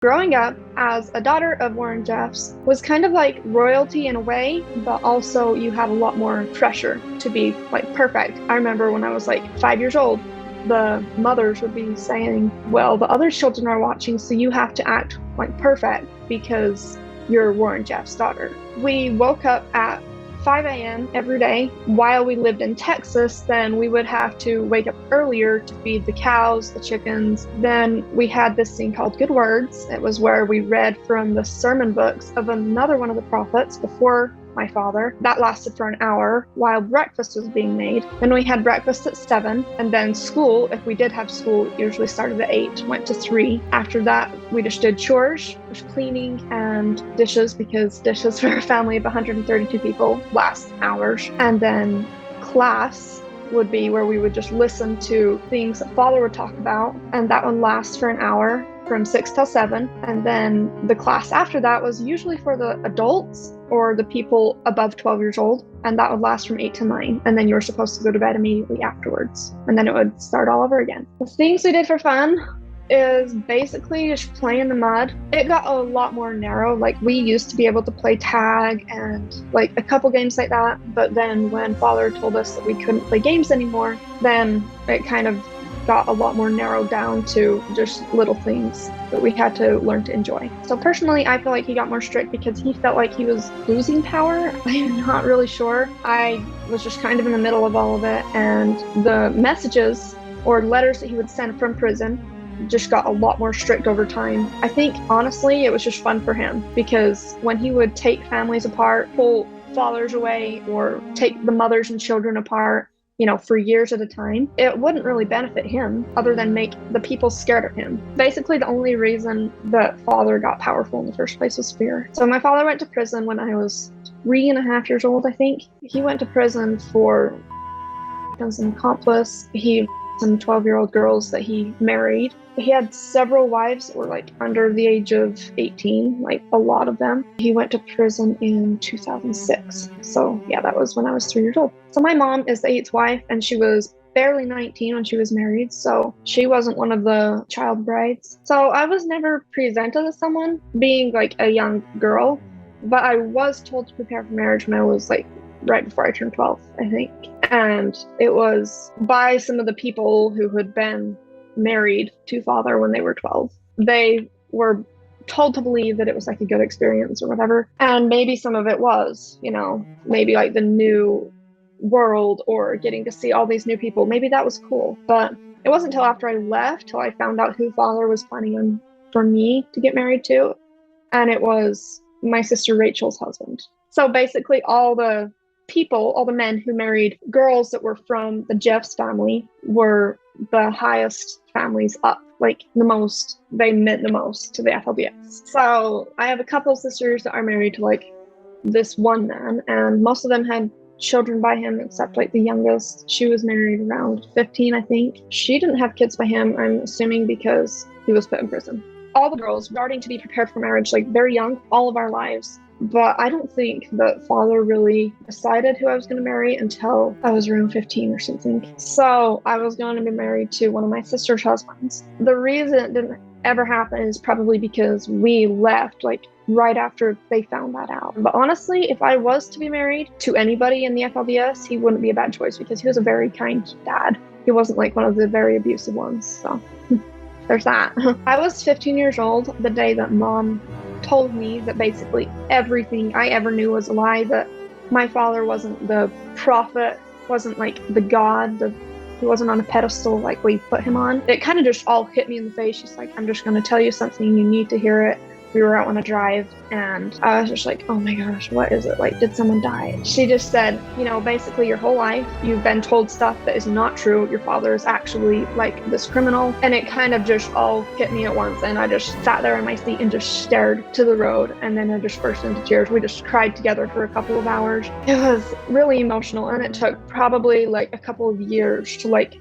Growing up as a daughter of Warren Jeffs was kind of like royalty in a way, but also you had a lot more pressure to be like perfect. I remember when I was like 5 years old, the mothers would be saying, well, the other children are watching, so you have to act like perfect because you're Warren Jeffs' daughter. We woke up at 5 a.m. every day. While we lived in Texas, then we would have to wake up earlier to feed the cows, the chickens. Then we had this thing called Good Words. It was where we read from the sermon books of another one of the prophets before my father. That lasted for an hour while breakfast was being made. Then we had breakfast at 7, and then school, if we did have school, usually started at 8, went to 3. After that, we just did chores, which cleaning and dishes, because dishes for a family of 132 people last hours. And then class would be where we would just listen to things that Father would talk about, and that one lasts for an hour from 6 till 7. And then the class after that was usually for the adults or the people above 12 years old, and that would last from 8 to 9. And then you were supposed to go to bed immediately afterwards, and then it would start all over again. The things we did for fun is basically just play in the mud. It got a lot more narrow. Like, we used to be able to play tag and like a couple games like that, but then when Father told us that we couldn't play games anymore, then it kind of got a lot more narrowed down to just little things that we had to learn to enjoy. So personally, I feel like he got more strict because he felt like he was losing power. I'm not really sure. I was just kind of in the middle of all of it, and the messages or letters that he would send from prison just got a lot more strict over time. I think honestly it was just fun for him, because when he would take families apart, pull fathers away, or take the mothers and children apart, for years at a time, it wouldn't really benefit him other than make the people scared of him. Basically, the only reason that Father got powerful in the first place was fear. So my father went to prison when I was 3.5 years old, I think. He went to prison for as an accomplice. He some 12-year-old girls that he married. He had several wives that were like under the age of 18, like a lot of them. He went to prison in 2006. So yeah, that was when I was 3 years old. So my mom is the 8th wife, and she was barely 19 when she was married, so she wasn't one of the child brides. So I was never presented as someone being like a young girl, but I was told to prepare for marriage when I was like right before I turned 12, I think. And it was by some of the people who had been married to Father when they were 12. They were told to believe that it was like a good experience or whatever. And maybe some of it was, maybe like the new world or getting to see all these new people. Maybe that was cool. But it wasn't until after I left till I found out who Father was planning on for me to get married to. And it was my sister Rachel's husband. So basically all the men who married girls that were from the Jeffs family were the highest families up, like they meant the most to the FLDS. So I have a couple of sisters that are married to like this one man, and most of them had children by him, except like the youngest. She was married around 15, I think. She didn't have kids by him, I'm assuming because he was put in prison. All the girls starting to be prepared for marriage, like very young, all of our lives. But I don't think that Father really decided who I was going to marry until I was around 15 or something. So I was going to be married to one of my sister's husbands. The reason it didn't ever happen is probably because we left like right after they found that out. But honestly, if I was to be married to anybody in the FLDS, he wouldn't be a bad choice because he was a very kind dad. He wasn't like one of the very abusive ones. So there's that. I was 15 years old the day that Mom told me that basically everything I ever knew was a lie, that my father wasn't the prophet, wasn't like the God, he wasn't on a pedestal like we put him on. It kind of just all hit me in the face. She's like, I'm just going to tell you something, you need to hear it. We were out on a drive, and I was just like, oh my gosh, what is it? Like, did someone die? She just said, basically your whole life, you've been told stuff that is not true. Your father is actually like this criminal. And it kind of just all hit me at once. And I just sat there in my seat and just stared to the road. And then I just burst into tears. We just cried together for a couple of hours. It was really emotional. And it took probably like a couple of years to like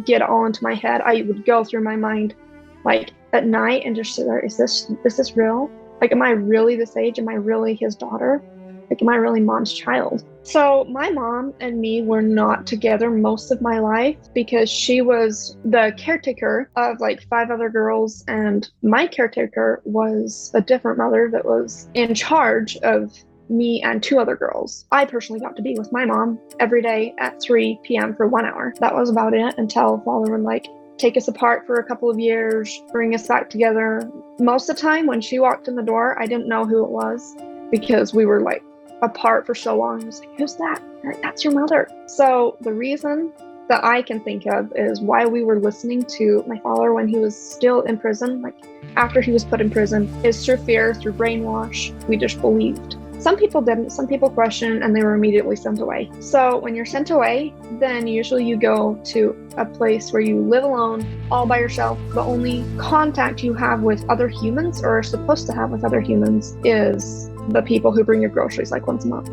get all into my head. I would go through my mind like at night and just sit there, is this real? Like, am I really this age? Am I really his daughter? Like, am I really mom's child? So my mom and me were not together most of my life because she was the caretaker of like 5 other girls, and my caretaker was a different mother that was in charge of me and 2 other girls. I personally got to be with my mom every day at 3 p.m. for 1 hour. That was about it until father would like take us apart for a couple of years, bring us back together. Most of the time when she walked in the door, I didn't know who it was because we were like apart for so long. I was like, who's that? Like, that's your mother. So the reason that I can think of is why we were listening to my father when he was still in prison, like after he was put in prison, is through fear, through brainwash. We just believed. Some people didn't, some people questioned, and they were immediately sent away. So when you're sent away, then usually you go to a place where you live alone, all by yourself. The only contact you have with other humans, or are supposed to have with other humans, is the people who bring you groceries like once a month.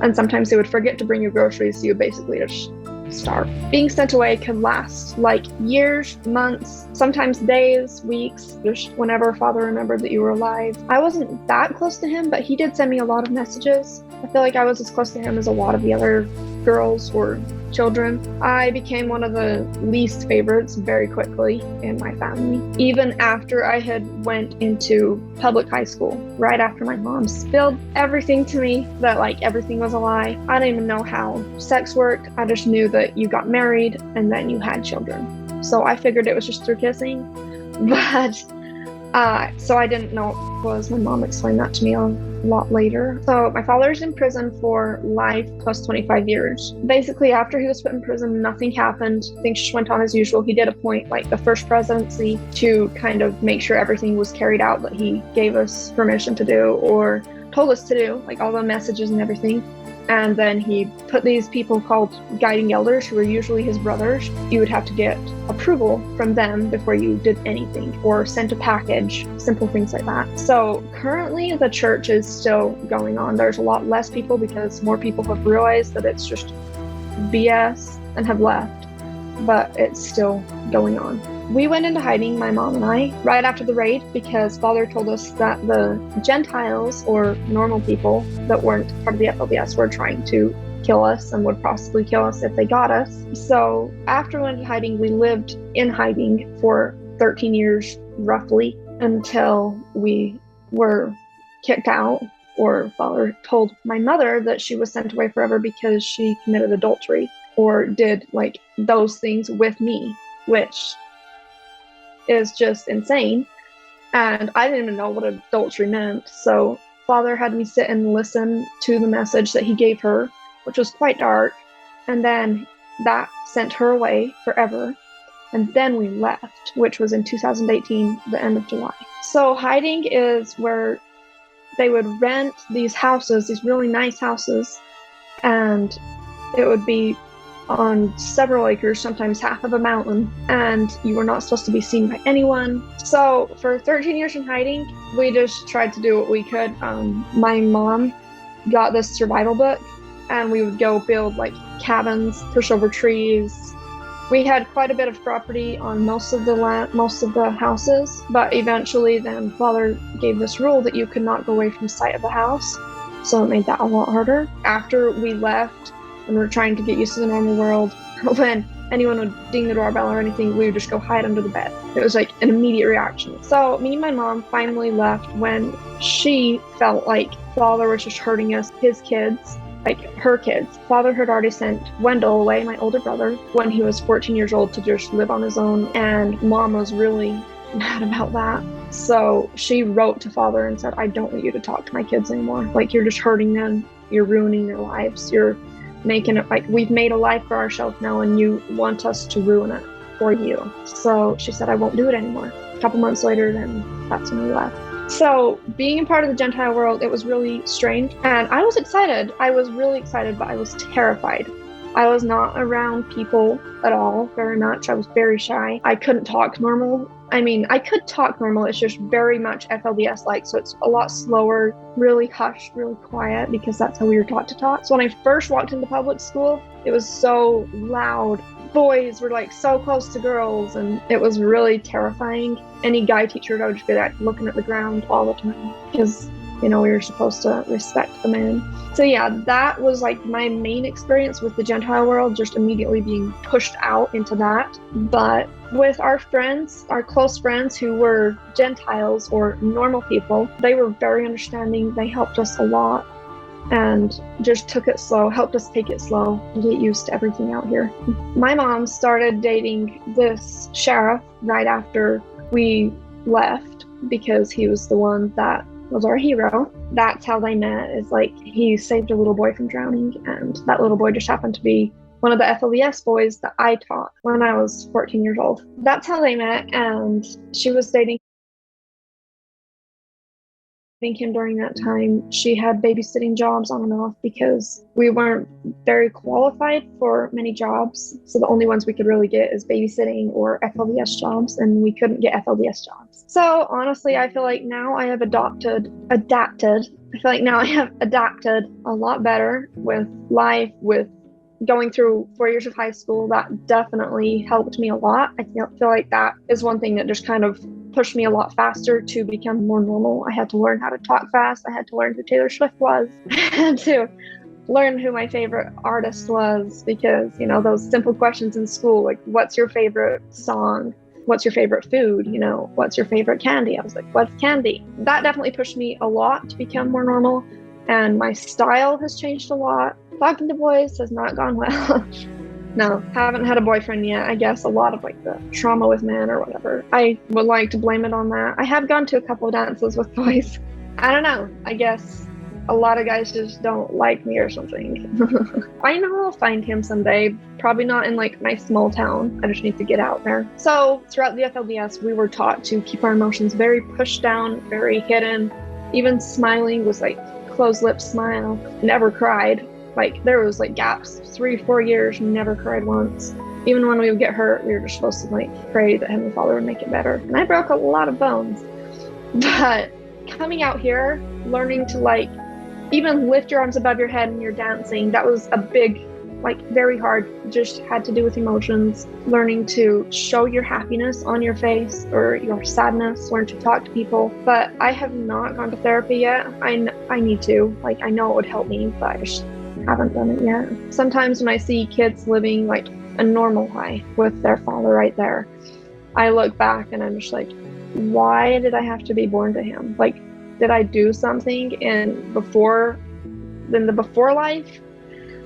And sometimes they would forget to bring you groceries, so you basically just starve. Being sent away can last like years, months, sometimes days, weeks, just whenever father remembered that you were alive. I wasn't that close to him, but he did send me a lot of messages. I feel like I was as close to him as a lot of the other girls or children. I became one of the least favorites very quickly in my family. Even after I had went into public high school, right after my mom spilled everything to me, that like everything was a lie. I didn't even know how sex worked. I just knew that you got married and then you had children. So I figured it was just through kissing. But so I didn't know it was. My mom explained that to me a lot later. So my father's in prison for life plus 25 years. Basically, after he was put in prison, nothing happened. Things just went on as usual. He did appoint like the first presidency to kind of make sure everything was carried out that he gave us permission to do or told us to do, like all the messages and everything. And then he put these people called guiding elders, who were usually his brothers. You would have to get approval from them before you did anything or sent a package, simple things like that. So currently the church is still going on. There's a lot less people because more people have realized that it's just BS and have left, but it's still going on. We went into hiding, my mom and I, right after the raid because father told us that the Gentiles, or normal people that weren't part of the FLDS, were trying to kill us and would possibly kill us if they got us. So after we went into hiding, we lived in hiding for 13 years roughly until we were kicked out, or father told my mother that she was sent away forever because she committed adultery or did like those things with me, which is just insane. And I didn't even know what adultery meant. So father had me sit and listen to the message that he gave her, which was quite dark. And then that sent her away forever. And then we left, which was in 2018, the end of July. So hiding is where they would rent these houses, these really nice houses, and it would be on several acres, sometimes half of a mountain, and you were not supposed to be seen by anyone. So for 13 years in hiding, we just tried to do what we could. My mom got this survival book, and we would go build like cabins, push over trees. We had quite a bit of property on most of the houses, but eventually then father gave this rule that you could not go away from sight of the house. So it made that a lot harder. After we left, and we're trying to get used to the normal world, when anyone would ding the doorbell or anything, we would just go hide under the bed. It was like an immediate reaction. So me and my mom finally left when she felt like father was just hurting us, his kids, like her kids. Father had already sent Wendell away, my older brother, when he was 14 years old to just live on his own, and mom was really mad about that. So she wrote to father and said, I don't want you to talk to my kids anymore. Like, you're just hurting them, you're ruining their lives, you're making it like we've made a life for ourselves now and you want us to ruin it for you. So she said, I won't do it anymore. A couple months later, then that's when we left. So being a part of the Gentile world, it was really strange. And I was excited. I was really excited, but I was terrified. I was not around people at all very much. I was very shy. I couldn't talk normal. I mean, I could talk normal. It's just very much FLDS-like. So it's a lot slower, really hushed, really quiet, because that's how we were taught to talk. So when I first walked into public school, it was so loud. Boys were like so close to girls, and it was really terrifying. Any guy teacher, I would just be like looking at the ground all the time because we were supposed to respect the man. So yeah, that was like my main experience with the Gentile world, just immediately being pushed out into that. But with our friends, our close friends who were Gentiles or normal people, they were very understanding. They helped us a lot and just took it slow, helped us take it slow and get used to everything out here. My mom started dating this sheriff right after we left because he was the one that was our hero. That's how they met, is like he saved a little boy from drowning, and that little boy just happened to be one of the FLES boys that I taught when I was 14 years old. That's how they met, and she was dating him during that time. She had babysitting jobs on and off because we weren't very qualified for many jobs. So the only ones we could really get is babysitting or FLDS jobs, and we couldn't get FLDS jobs. So honestly, I feel like now I have adapted. I feel like now I have adapted a lot better with life, with going through 4 years of high school. That definitely helped me a lot. I feel like that is one thing that just kind of pushed me a lot faster to become more normal. I had to learn how to talk fast. I had to learn who Taylor Swift was. I had to learn who my favorite artist was, because, those simple questions in school, like, what's your favorite song? What's your favorite food? What's your favorite candy? I was like, what's candy? That definitely pushed me a lot to become more normal. And my style has changed a lot. Talking to boys has not gone well. No, haven't had a boyfriend yet. I guess a lot of like the trauma with men or whatever. I would like to blame it on that. I have gone to a couple of dances with boys. I don't know. I guess a lot of guys just don't like me or something. I know I'll find him someday. Probably not in like my small town. I just need to get out there. So throughout the FLDS, we were taught to keep our emotions very pushed down, very hidden. Even smiling was like closed lips smile. Never cried. Like, there was like gaps, 3-4 years, never cried once. Even when we would get hurt, we were just supposed to like pray that Heavenly Father would make it better. And I broke a lot of bones. But coming out here, learning to like even lift your arms above your head when you're dancing, that was a big, like, very hard, just had to do with emotions. Learning to show your happiness on your face or your sadness, learn to talk to people. But I have not gone to therapy yet. I need to. Like, I know it would help me, but I just haven't done it yet. Sometimes when I see kids living like a normal life with their father right there, I look back and I'm just like, why did I have to be born to him? Like, did I do something in the before life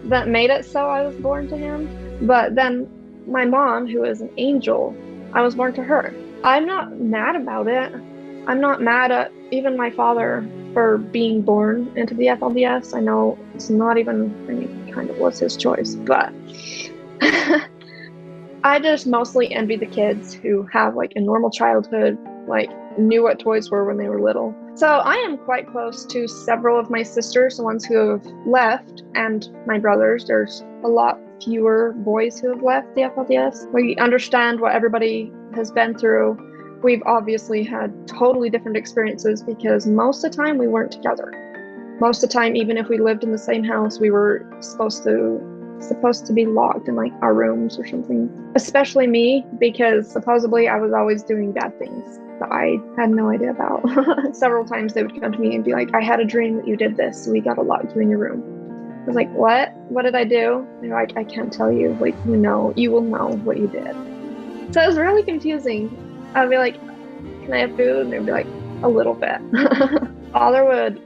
that made it so I was born to him? But then my mom, who is an angel, I was born to her. I'm not mad about it. I'm not mad at even my father for being born into the FLDS. I know it's not even, it kind of was his choice, but I just mostly envy the kids who have like a normal childhood, like knew what toys were when they were little. So I am quite close to several of my sisters, the ones who have left, and my brothers. There's a lot fewer boys who have left the FLDS. We understand what everybody has been through. We've obviously had totally different experiences because most of the time we weren't together. Most of the time, even if we lived in the same house, we were supposed to be locked in like our rooms or something. Especially me, because supposedly I was always doing bad things that I had no idea about. Several times they would come to me and be like, I had a dream that you did this, so we gotta lock you in your room. I was like, what? What did I do? They're like, I can't tell you. Like, you will know what you did. So it was really confusing. I'd be like, can I have food? And they'd be like, a little bit. Father would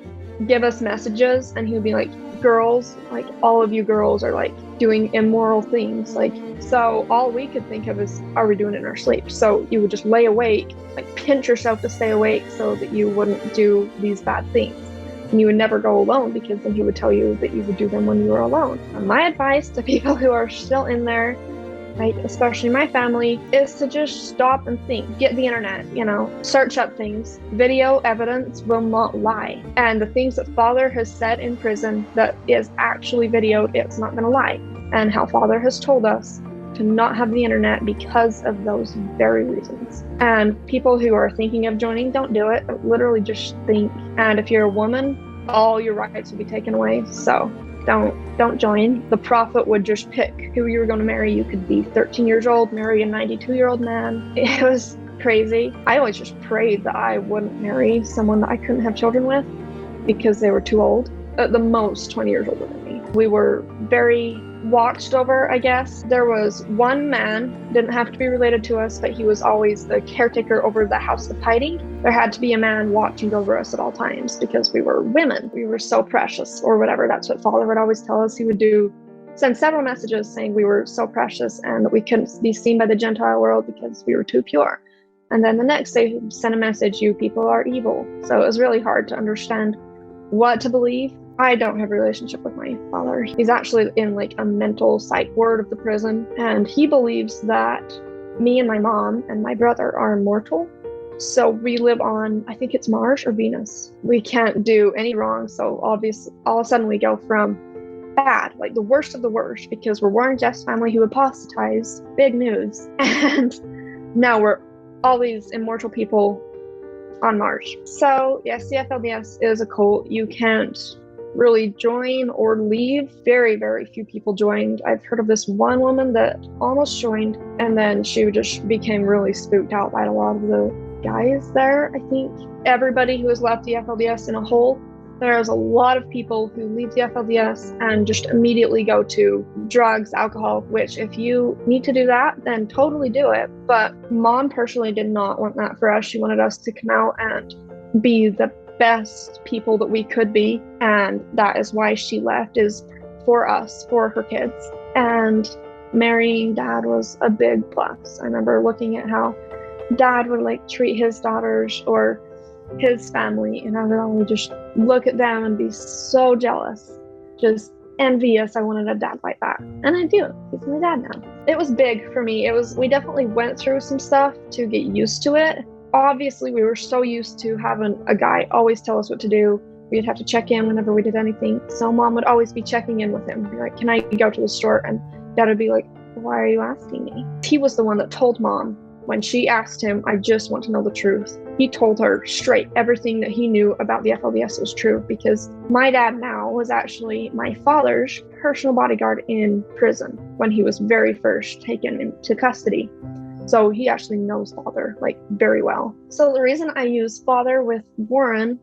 give us messages and he would be like, girls, like, all of you girls are like doing immoral things. Like, so all we could think of is, are we doing it in our sleep? So you would just lay awake, like pinch yourself to stay awake so that you wouldn't do these bad things. And you would never go alone, because then he would tell you that you would do them when you were alone. And my advice to people who are still in there, like especially my family, is to just stop and think. Get the internet, search up things. Video evidence will not lie. And the things that Father has said in prison that is actually videoed, it's not going to lie. And how Father has told us to not have the internet because of those very reasons. And people who are thinking of joining, don't do it. Literally just think. And if you're a woman, all your rights will be taken away. So don't join. The prophet would just pick who you were going to marry. You could be 13 years old, marry a 92-year-old man. It was crazy. I always just prayed that I wouldn't marry someone that I couldn't have children with. because they were too old, at the most 20 years older than me. We were very watched over, I guess. There was one man, didn't have to be related to us, but he was always the caretaker over the house of hiding. There had to be a man watching over us at all times because we were women. We were so precious, or whatever. That's what Father would always tell us. He would send several messages saying we were so precious and that we couldn't be seen by the Gentile world because we were too pure. And then the next day he'd send a message, you people are evil. So it was really hard to understand what to believe. I don't have a relationship with my father. He's actually in like a mental psych ward of the prison, and he believes that me and my mom and my brother are immortal. So we live on, I think it's Mars or Venus. We can't do any wrong. So obviously, all of a sudden we go from bad, like the worst of the worst, because we're Warren Jeff's family who apostatized, big news. And now we're all these immortal people on Mars. So yes, the FLDS is a cult. You can't really join or leave. Very, very few people joined. I've heard of this one woman that almost joined, and then she just became really spooked out by a lot of the guys there. I think everybody who has left the FLDS in a whole, there's a lot of people who leave the FLDS and just immediately go to drugs, alcohol, which if you need to do that, then totally do it. But Mom personally did not want that for us. She wanted us to come out and be the best people that we could be. And that is why she left, is for us, for her kids. And marrying Dad was a big plus. I remember looking at how Dad would like treat his daughters or his family, and I would only just look at them and be so jealous, just envious. I wanted a dad like that, and I do. He's my dad now. It was big for me. We definitely went through some stuff to get used to it. Obviously, we were so used to having a guy always tell us what to do. We'd have to check in whenever we did anything. So Mom would always be checking in with him, be like, can I go to the store? And Dad would be like, why are you asking me? He was the one that told Mom when she asked him, I just want to know the truth. He told her straight everything that he knew about the FLDS was true, because my dad now was actually my father's personal bodyguard in prison when he was very first taken into custody. So he actually knows Father like very well. So the reason I use Father with Warren